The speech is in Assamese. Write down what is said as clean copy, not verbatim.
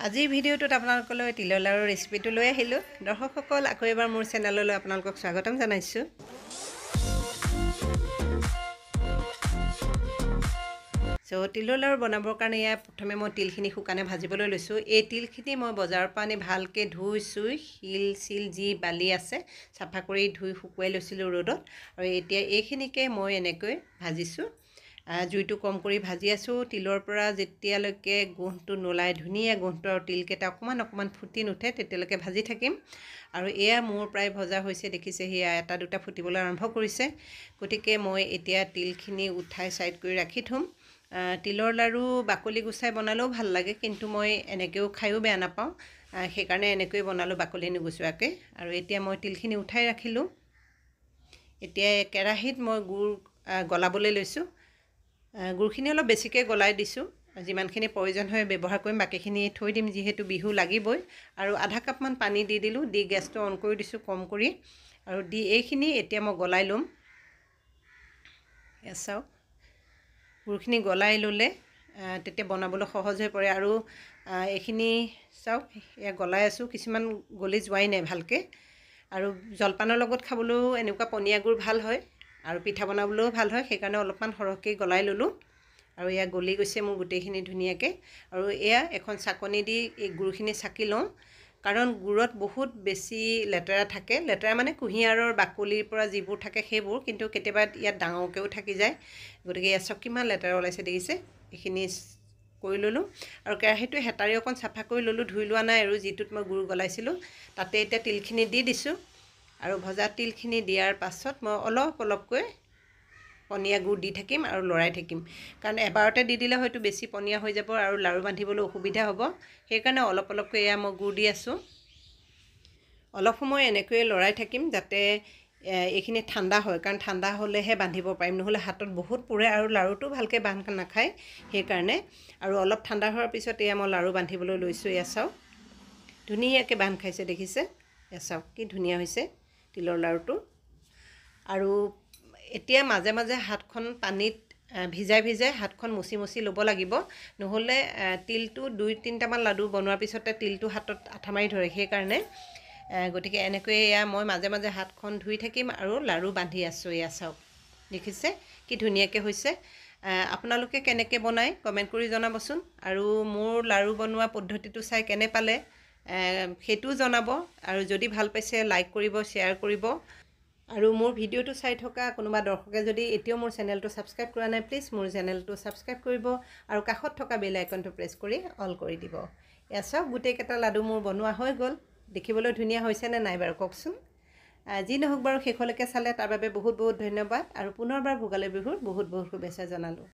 আজিৰ ভিডিঅ'টোত আপোনালোকলৈ তিলৰ লাড়ুৰ ৰেচিপিটো লৈ আহিলোঁ। দৰ্শকসকল, আকৌ এবাৰ মোৰ চেনেললৈ আপোনালোকক স্বাগতম জনাইছোঁ। তিলৰ লাড়ু বনাবৰ কাৰণে প্ৰথমে মই তিলখিনি শুকানে ভাজিবলৈ লৈছোঁ। এই তিলখিনি মই বজাৰৰ পৰা আনি ভালকৈ ধুই চুই শিল চিল যি বালি আছে চাফা কৰি ধুই শুকুৱাই লৈছিলোঁ ৰ'দত। আৰু এতিয়া এইখিনিকে মই এনেকৈ ভাজিছোঁ। জুইটো কম কৰি ভাজি আছোঁ। তিলৰ পৰা যেতিয়ালৈকে গোন্ধটো নোলায়, ধুনীয়া গোন্ধটো, আৰু তিলকেইটা অকণমান ফুটি নুঠে তেতিয়ালৈকে ভাজি থাকিম। আৰু এয়া মোৰ প্ৰায় ভজা হৈছে, দেখিছে, সেয়া এটা দুটা ফুটিবলৈ আৰম্ভ কৰিছে। গতিকে মই এতিয়া তিলখিনি উঠাই ছাইড কৰি ৰাখি থ'ম। তিলৰ লাড়ু বাকলি গুচাই বনালেও ভাল লাগে, কিন্তু মই এনেকৈও খায়ো বেয়া নাপাওঁ। সেইকাৰণে এনেকৈয়ে বনালোঁ বাকলি নুগুচোৱাকৈ। আৰু এতিয়া মই তিলখিনি উঠাই ৰাখিলোঁ। এতিয়া কেৰাহীত মই গুড় গলাবলৈ লৈছোঁ। গুড়খিনি অলপ বেছিকৈ গলাই দিছোঁ। যিমানখিনি প্ৰয়োজন হয় ব্যৱহাৰ কৰিম, বাকীখিনি থৈ দিম, যিহেতু বিহু লাগিবই। আৰু আধা কাপমান পানী দি দিলোঁ, দি গেছটো অন কৰি দিছোঁ কম কৰি। আৰু দি এইখিনি এতিয়া মই গলাই ল'ম। চাওক, গুড়খিনি গলাই ল'লে তেতিয়া বনাবলৈ সহজ হৈ পৰে। আৰু এইখিনি চাওক, এয়া গলাই আছোঁ, কিছুমান গলি যোৱাই নাই ভালকৈ। আৰু জলপানৰ লগত খাবলৈও এনেকুৱা পনীয়া গুড় ভাল হয়, আৰু পিঠা বনাবলৈও ভাল হয়। সেইকাৰণে অলপমান সৰহকৈ গলাই ল'লোঁ। আৰু এয়া গলি গৈছে মোৰ গোটেইখিনি ধুনীয়াকৈ। আৰু এয়া এখন চাকনি দি এই গুড়খিনি চাকি লওঁ, কাৰণ গুড়ত বহুত বেছি লেতেৰা থাকে। লেতেৰা মানে কুঁহিয়াৰৰ বাকলিৰ পৰা যিবোৰ থাকে সেইবোৰ, কিন্তু কেতিয়াবা ইয়াত ডাঙৰকৈও থাকি যায়। গতিকে এয়া চাওক কিমান লেতেৰা ওলাইছে, দেখিছে। এইখিনি কৰি ল'লোঁ। আৰু কেৰাহীটো হেতাৰে অকণ চাফা কৰি ল'লোঁ, ধুই লোৱা নাই। আৰু যিটোত মই গুড় গলাইছিলোঁ তাতে এতিয়া তিলখিনি দি দিছোঁ। আৰু ভজা তিলখিনি দিয়াৰ পাছত মই অলপ অলপকৈ পনীয়া গুড় দি থাকিম আৰু লৰাই থাকিম। কাৰণ এবাৰতে দি দিলে হয়তো বেছি পনীয়া হৈ যাব আৰু লাড়ু বান্ধিবলৈ অসুবিধা হ'ব। সেইকাৰণে অলপ অলপকৈ এয়া মই গুড় দি আছোঁ। অলপ সময় এনেকৈয়ে লৰাই থাকিম, যাতে এইখিনি ঠাণ্ডা হয়। কাৰণ ঠাণ্ডা হ'লেহে বান্ধিব পাৰিম, নহ'লে হাতত বহুত পুৰে আৰু লাড়ুটো ভালকৈ বান্ধ নাখায়। সেইকাৰণে আৰু অলপ ঠাণ্ডা হোৱাৰ পিছত এয়া মই লাড়ু বান্ধিবলৈ লৈছোঁ। এয়া চাওক, ধুনীয়াকৈ বান্ধ খাইছে, দেখিছে। এয়া চাওক কি ধুনীয়া হৈছে তিলৰ লাড়ুটো। আৰু এতিয়া মাজে মাজে হাতখন পানীত ভিজাই ভিজাই হাতখন মুচি মুচি ল'ব লাগিব, নহ'লে তিলটো 2-3টামান লাডু বনোৱাৰ পিছতে তিলটো হাতত আঠা মাৰি ধৰে। সেইকাৰণে গতিকে এনেকৈ এয়া মই মাজে মাজে হাতখন ধুই থাকিম আৰু লাড়ু বান্ধি আছোঁ। এয়া চাওক, দেখিছে কি ধুনীয়াকৈ হৈছে। আপোনালোকে কেনেকৈ বনায় কমেণ্ট কৰি জনাবচোন। আৰু মোৰ লাড়ু বনোৱা পদ্ধতিটো চাই কেনে পালে সেইটোও জনাব। আৰু যদি ভাল পাইছে লাইক কৰিব, শ্বেয়াৰ কৰিব। আৰু মোৰ ভিডিঅ'টো চাই থকা কোনোবা দৰ্শকে যদি এতিয়াও মোৰ চেনেলটো ছাবস্ক্ৰাইব কৰা নাই, প্লিজ মোৰ চেনেলটো ছাবস্ক্ৰাইব কৰিব। আৰু কাষত থকা বেল আইকনটো প্ৰেছ কৰি অল কৰি দিব। এয়া চাওক, গোটেইকেইটা লাডু মোৰ বনোৱা হৈ গ'ল। দেখিবলৈ ধুনীয়া হৈছেনে নাই বাৰু কওকচোন। যি নহওক বাৰু, শেষলৈকে চালে তাৰ বাবে বহুত বহুত ধন্যবাদ। আৰু পুনৰবাৰ ভোগালী বিহুৰ বহুত বহুত শুভেচ্ছা জনালোঁ।